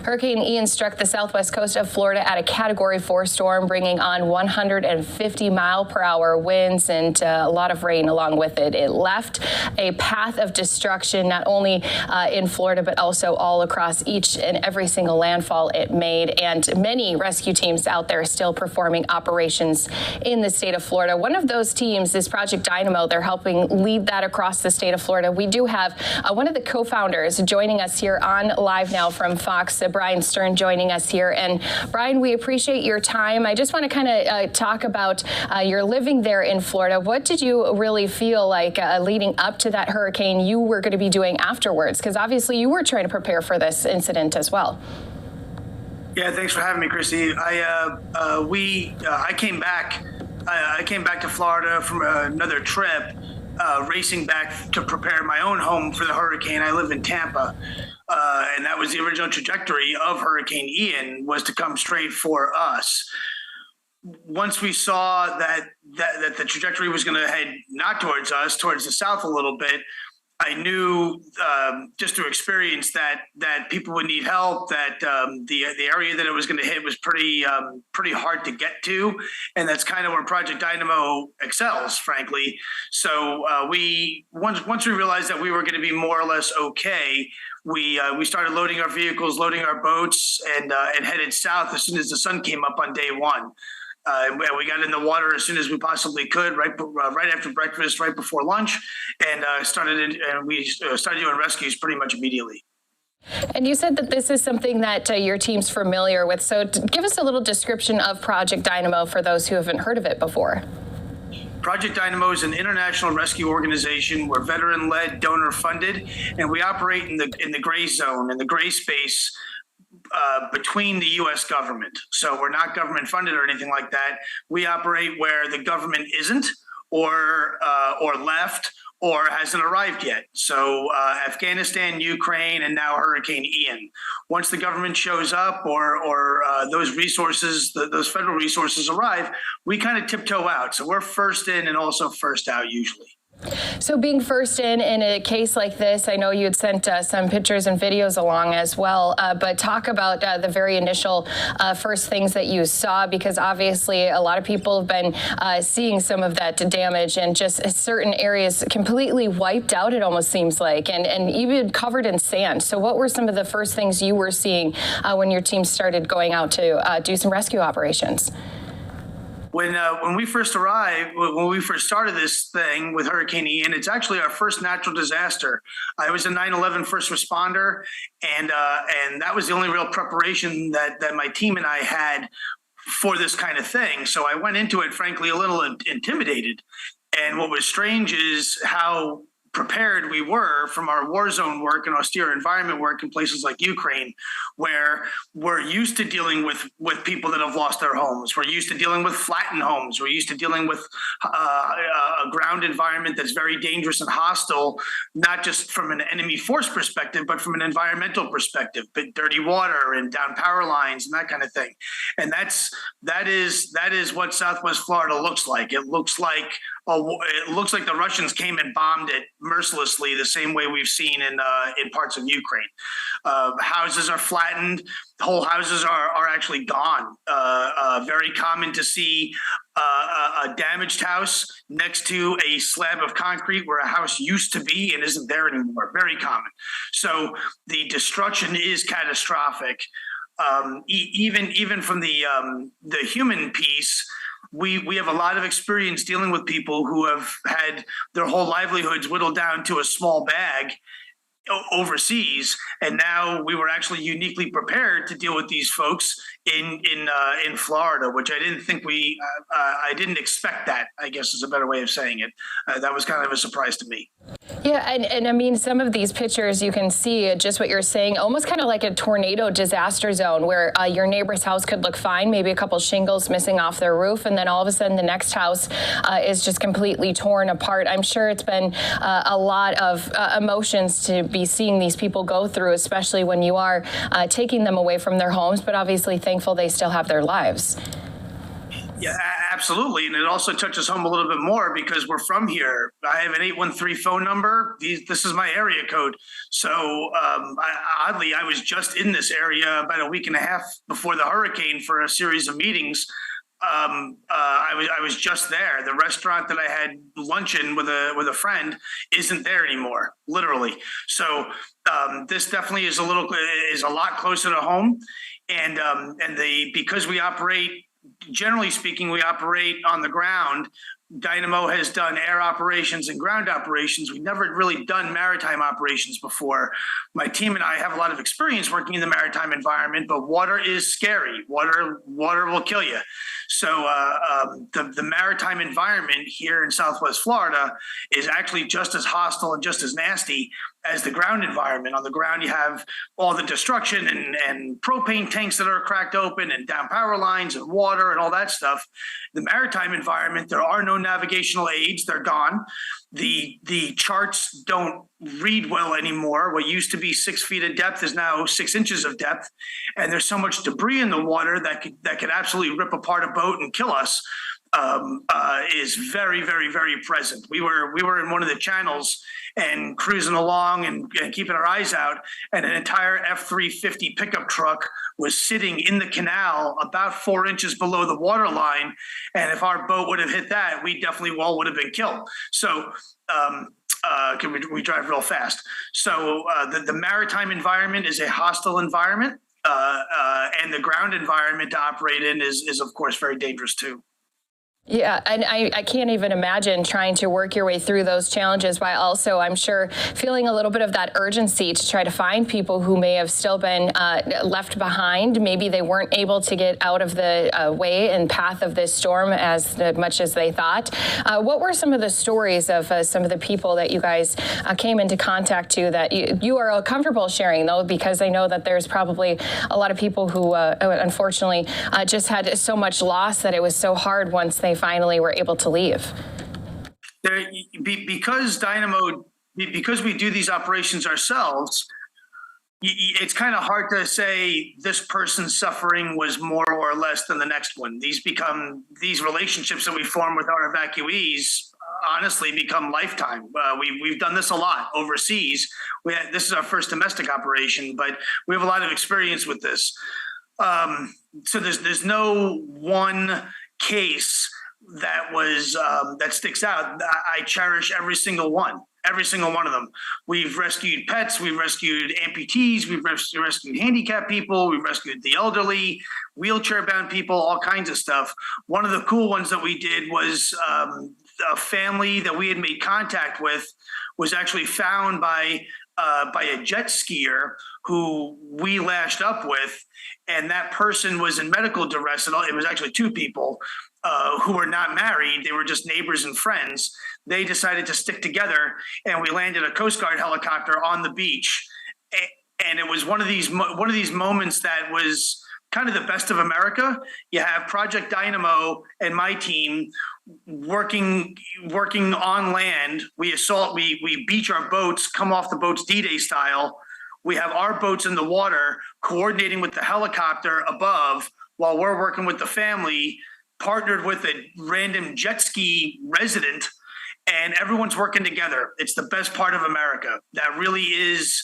Hurricane Ian struck the southwest coast of Florida at a Category 4 storm, bringing on 150-mile-per-hour winds and a lot of rain along with it. It left a path of destruction not only in Florida, but also all across each and every single landfall it made. And many rescue teams out there still performing operations in the state of Florida. One of those teams is Project Dynamo. They're helping lead that across the state of Florida. We do have one of the co-founders joining us here on Live Now from Fox, Brian Stern, joining us here. And Brian, we appreciate your time. I just want to kind of talk about your living there in Florida. What did you really feel like leading up to that hurricane you were going to be doing afterwards? Because obviously you were trying to prepare for this incident as well. Yeah, thanks for having me, Kristi. I came back. I came back to Florida from another trip, racing back to prepare my own home for the hurricane. I live in Tampa, and that was the original trajectory of Hurricane Ian, was to come straight for us. Once we saw that the trajectory was going to head not towards us, towards the south a little bit, I knew just through experience that people would need help, that the area that it was going to hit was pretty hard to get to, and that's kind of where Project Dynamo excels, frankly. So once we realized that we were going to be more or less okay, we started loading our vehicles, loading our boats, and headed south as soon as the sun came up on day one. We got in the water as soon as we possibly could, right after breakfast, right before lunch, and we started doing rescues pretty much immediately. And you said that this is something that your team's familiar with. So give us a little description of Project Dynamo for those who haven't heard of it before. Project Dynamo is an international rescue organization. We're veteran-led, donor-funded, and we operate in the gray zone, in the gray space between the U.S. government. So we're not government funded or anything like that. We operate where the government isn't, or left, or hasn't arrived yet. So Afghanistan, Ukraine, and now Hurricane Ian. Once the government shows up, or those resources, those federal resources arrive, we kind of tiptoe out. So we're first in and also first out usually. So being first in a case like this, I know you had sent some pictures and videos along as well, but talk about the very initial first things that you saw, because obviously a lot of people have been seeing some of that damage and just certain areas completely wiped out, it almost seems like, and even covered in sand. So what were some of the first things you were seeing when your team started going out to do some rescue operations? When we first arrived, when we first started this thing with Hurricane Ian, it's actually our first natural disaster. I was a 9/11 first responder, and that was the only real preparation that my team and I had for this kind of thing. So I went into it, frankly, a little intimidated. And what was strange is how prepared we were from our war zone work and austere environment work in places like Ukraine, where we're used to dealing with people that have lost their homes. We're used to dealing with flattened homes. We're used to dealing with a ground environment that's very dangerous and hostile, not just from an enemy force perspective, but from an environmental perspective, but dirty water and down power lines and that kind of thing. And that is what Southwest Florida looks like. It looks like the Russians came and bombed it mercilessly, the same way we've seen in parts of Ukraine. Houses are flattened. Whole houses are actually gone. Very common to see a damaged house next to a slab of concrete where a house used to be and isn't there anymore. Very common. So the destruction is catastrophic. Even from the human piece, we have a lot of experience dealing with people who have had their whole livelihoods whittled down to a small bag overseas, and now we were actually uniquely prepared to deal with these folks in Florida, which I didn't think I didn't expect that, I guess is a better way of saying it. That was kind of a surprise to me. Yeah, and I mean, some of these pictures you can see just what you're saying, almost kind of like a tornado disaster zone where your neighbor's house could look fine, maybe a couple shingles missing off their roof, and then all of a sudden the next house is just completely torn apart. I'm sure it's been a lot of emotions to be seeing these people go through, especially when you are taking them away from their homes, but obviously thankful they still have their lives. Yeah, Absolutely. And it also touches home a little bit more because we're from here. I have an 813 phone number. This is my area code. So oddly, I was just in this area about a week and a half before the hurricane for a series of meetings. I was just there. The restaurant that I had luncheon with a friend isn't there anymore, literally. So this definitely is a lot closer to home. And because we operate, generally speaking, we operate on the ground. Dynamo has done air operations and ground operations. We've never really done maritime operations before. My team and I have a lot of experience working in the maritime environment, but water is scary. Water will kill you. So the maritime environment here in Southwest Florida is actually just as hostile and just as nasty as the ground environment. On the ground, you have all the destruction and propane tanks that are cracked open and down power lines and water and all that stuff. The maritime environment, there are no navigational aids. They're gone. The charts don't read well anymore. What used to be 6 feet of depth is now 6 inches of depth. And there's so much debris in the water that could absolutely rip apart a boat and kill us. Is very, very, very present. We were in one of the channels and cruising along and keeping our eyes out, and an entire F-350 pickup truck was sitting in the canal about 4 inches below the water line. And if our boat would have hit that, we definitely all would have been killed. So we drive real fast. So the maritime environment is a hostile environment, and the ground environment to operate in is of course very dangerous too. Yeah, and I can't even imagine trying to work your way through those challenges while also, I'm sure, feeling a little bit of that urgency to try to find people who may have still been left behind. Maybe they weren't able to get out of the way and path of this storm as much as they thought. What were some of the stories of some of the people that you guys came into contact to that you are comfortable sharing, though, because I know that there's probably a lot of people who unfortunately just had so much loss that it was so hard once they finally were able to leave? Because we do these operations ourselves, it's kind of hard to say this person's suffering was more or less than the next one. These relationships that we form with our evacuees honestly become lifetime. We've done this a lot overseas. This is our first domestic operation, but we have a lot of experience with this. So there's no one case that sticks out. I cherish every single one of them. We've rescued pets, we've rescued amputees, we've rescued handicapped people, we've rescued the elderly, wheelchair-bound people, all kinds of stuff. One of the cool ones that we did was a family that we had made contact with was actually found by a jet skier who we lashed up with, and that person was in medical duress. It was actually two people who were not married. They were just neighbors and friends. They decided to stick together, and we landed a Coast Guard helicopter on the beach. And it was one of these moments that was kind of the best of America. You have Project Dynamo and my team working on land. We beach our boats, come off the boats D-Day style. We have our boats in the water, coordinating with the helicopter above while we're working with the family, partnered with a random jet ski resident, and everyone's working together. It's the best part of America. That really is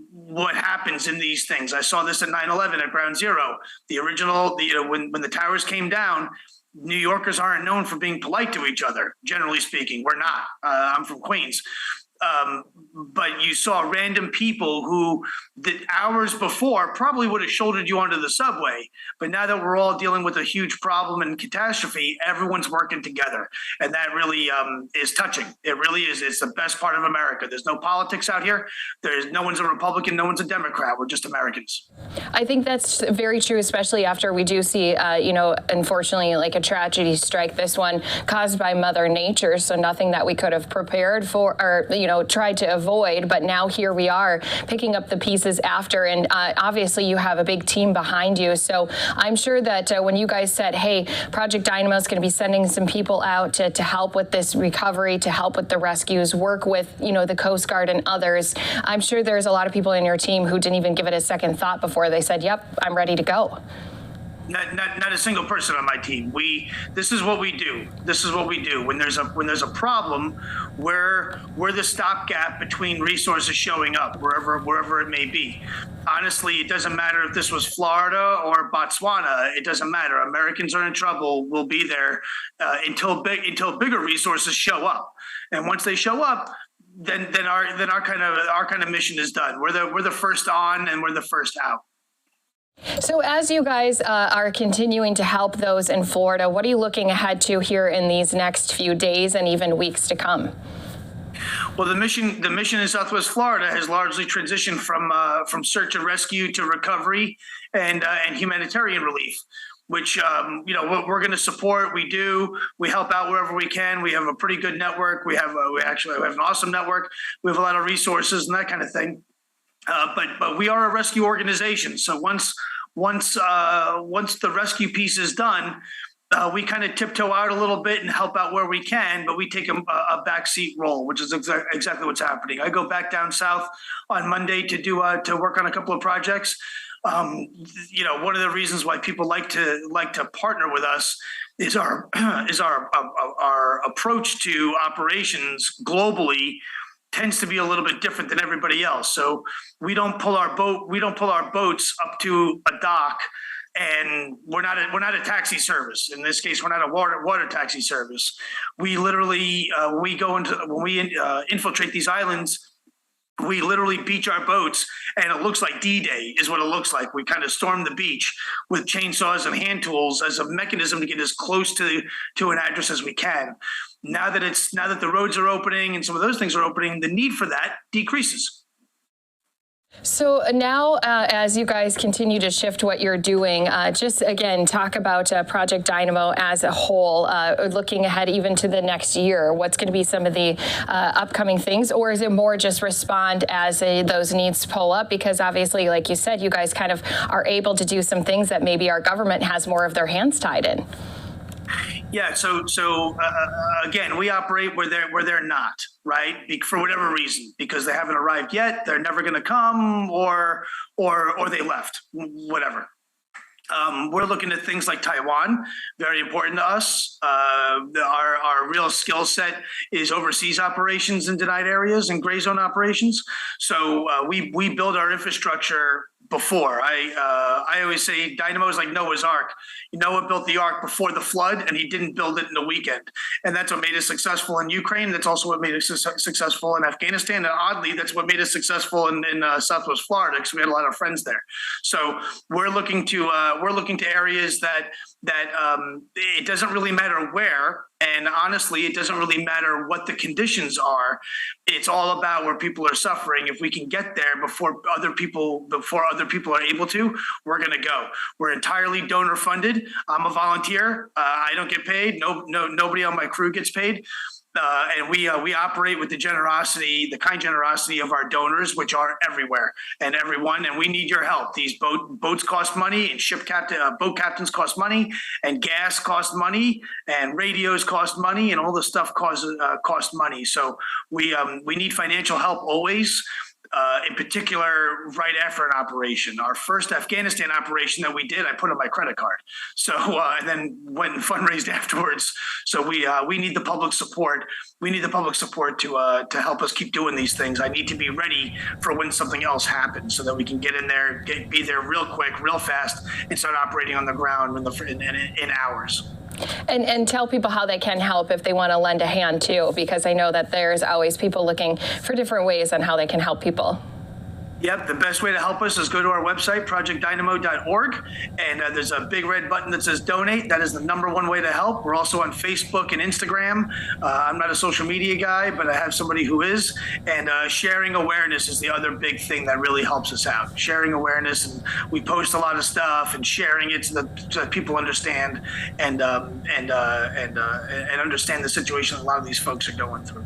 what happens in these things. I saw this at 9/11 at Ground Zero. The original, when the towers came down, New Yorkers aren't known for being polite to each other. Generally speaking, we're not. I'm from Queens. But you saw random people who the hours before probably would have shouldered you onto the subway. But now that we're all dealing with a huge problem and catastrophe, everyone's working together. And that really is touching. It really is. It's the best part of America. There's no politics out here. No one's a Republican. No one's a Democrat. We're just Americans. I think that's very true, especially after we do see, unfortunately, like a tragedy strike, this one caused by Mother Nature. So nothing that we could have prepared for or, tried to avoid. But now here we are picking up the pieces after. And obviously you have a big team behind you. So I'm sure that when you guys said, hey, Project Dynamo is going to be sending some people out to help with this recovery, to help with the rescues, work with, the Coast Guard and others, I'm sure there's a lot of people in your team who didn't even give it a second thought before they said, yep, I'm ready to go. Not a single person on my team. This is what we do. This is what we do. When there's a problem, we're the stopgap between resources showing up wherever it may be. Honestly, it doesn't matter if this was Florida or Botswana. It doesn't matter. Americans are in trouble. We'll be there until bigger resources show up. And once they show up, then our kind of mission is done. We're the first on and we're the first out. So as you guys are continuing to help those in Florida, what are you looking ahead to here in these next few days and even weeks to come? Well, the mission in Southwest Florida has largely transitioned from search and rescue to recovery and humanitarian relief, which we're going to support. We help out wherever we can. We have a pretty good network. We have an awesome network. We have a lot of resources and that kind of thing. But we are a rescue organization. So once the rescue piece is done, we kind of tiptoe out a little bit and help out where we can, but we take a backseat role, which is exactly what's happening. I go back down south on Monday to work on a couple of projects. One of the reasons why people like to partner with us is our approach to operations globally tends to be a little bit different than everybody else. So we don't pull our boats up to a dock, and we're not a taxi service. In this case, we're not a water taxi service. We literally when we infiltrate these islands, we literally beach our boats, and it looks like D-Day is what it looks like. We kind of storm the beach with chainsaws and hand tools as a mechanism to get as close to an address as we can. Now that the roads are opening and some of those things are opening, the need for that decreases. So now, as you guys continue to shift what you're doing, just again, talk about Project Dynamo as a whole, looking ahead even to the next year. What's going to be some of the upcoming things, or is it more just respond as those needs pull up? Because obviously, like you said, you guys kind of are able to do some things that maybe our government has more of their hands tied in. Yeah. So again, we operate where they're not, right? For whatever reason, because they haven't arrived yet, they're never going to come, or they left, whatever. We're looking at things like Taiwan, very important to us. Our real skill set is overseas operations in denied areas and gray zone operations. So we build our infrastructure before. I always say Dynamo is like Noah's Ark. Noah built the Ark before the flood, and he didn't build it in a weekend. And that's what made us successful in Ukraine. That's also what made us successful in Afghanistan. And oddly, that's what made us successful in Southwest Florida, because we had a lot of friends there. So we're looking to areas that it doesn't really matter where. And honestly, it doesn't really matter what the conditions are. It's all about where people are suffering. If we can get there before other people are able to, we're going to go. We're entirely donor funded. I'm a volunteer. I don't get paid. Nobody on my crew gets paid. And we operate with the kind generosity of our donors, which are everywhere and everyone. And we need your help. These boats cost money, and boat captains cost money, and gas costs money, and radios cost money, and all this stuff cost money. So we need financial help always. In particular, right after an operation. Our first Afghanistan operation that we did, I put on my credit card. So and then went and fundraised afterwards. So we need the public support. We need the public support to help us keep doing these things. I need to be ready for when something else happens, so that we can get in there, be there real quick, real fast, and start operating on the ground in hours. And tell people how they can help if they want to lend a hand too, because I know that there's always people looking for different ways on how they can help people. Yep, the best way to help us is go to our website, projectdynamo.org, and there's a big red button that says donate. That is the #1 way to help. We're also on Facebook and Instagram. I'm not a social media guy, but I have somebody who is. And sharing awareness is the other big thing that really helps us out. Sharing awareness, and we post a lot of stuff, and sharing it so that people understand and understand the situation a lot of these folks are going through.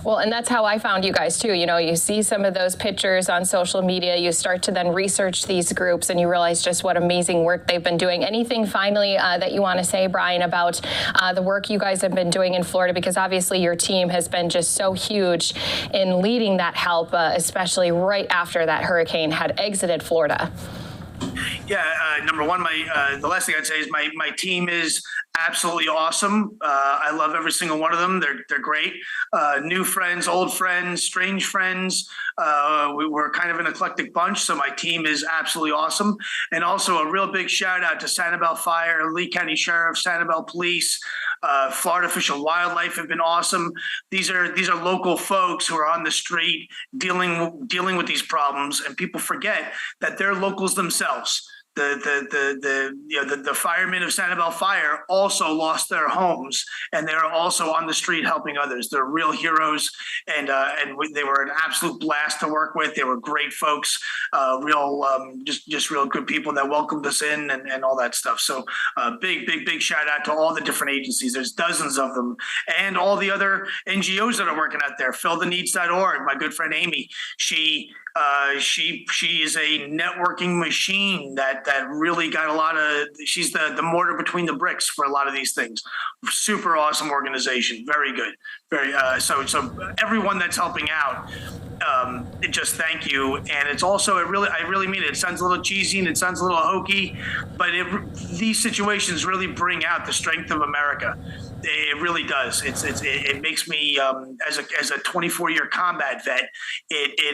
Well, and that's how I found you guys too. You see some of those pictures on social media, you start to then research these groups, and you realize just what amazing work they've been doing. Anything finally that you want to say, Brian, about the work you guys have been doing in Florida? Because obviously your team has been just so huge in leading that help, especially right after that hurricane had exited Florida. Yeah, number one, the last thing I'd say is my team is absolutely awesome. I love every single one of them. They're great. New friends, old friends, strange friends. We're kind of an eclectic bunch, so my team is absolutely awesome. And also a real big shout out to Sanibel Fire, Lee County Sheriff, Sanibel Police, Florida Fish and Wildlife have been awesome. These are local folks who are on the street dealing with these problems, and people forget that they're locals themselves. The firemen of Sanibel Fire also lost their homes, and they're also on the street helping others. They're real heroes, and they were an absolute blast to work with. They were great folks, just real good people that welcomed us in and all that stuff. So big shout out to all the different agencies. There's dozens of them, and all the other NGOs that are working out there. FillTheNeeds.org, my good friend Amy, she is a networking machine that really got a lot of. She's the mortar between the bricks for a lot of these things. Super awesome organization, very good, very so everyone that's helping out. Just thank you, and it's also I really mean it. It sounds a little cheesy and it sounds a little hokey, but these situations really bring out the strength of America. It really does. It makes me as a 24-year combat vet. It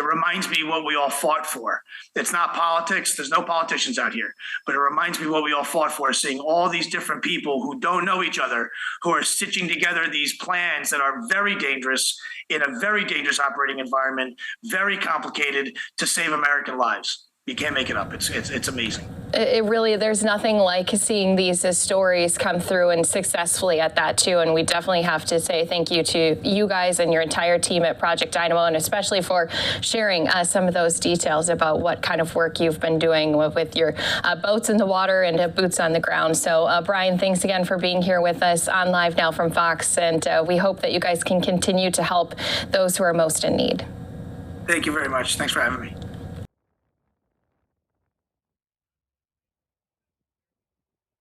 reminds me what we all fought for. It's not politics. There's no politicians out here, but it reminds me what we all fought for. Seeing all these different people who don't know each other, who are stitching together these plans that are very dangerous in a very dangerous operating environment, very complicated to save American lives. You can't make it up. It's amazing. It really, there's nothing like seeing these stories come through and successfully at that too. And we definitely have to say thank you to you guys and your entire team at Project Dynamo, and especially for sharing some of those details about what kind of work you've been doing with your boats in the water and boots on the ground. So Brian, thanks again for being here with us on Live Now from Fox. And we hope that you guys can continue to help those who are most in need. Thank you very much. Thanks for having me.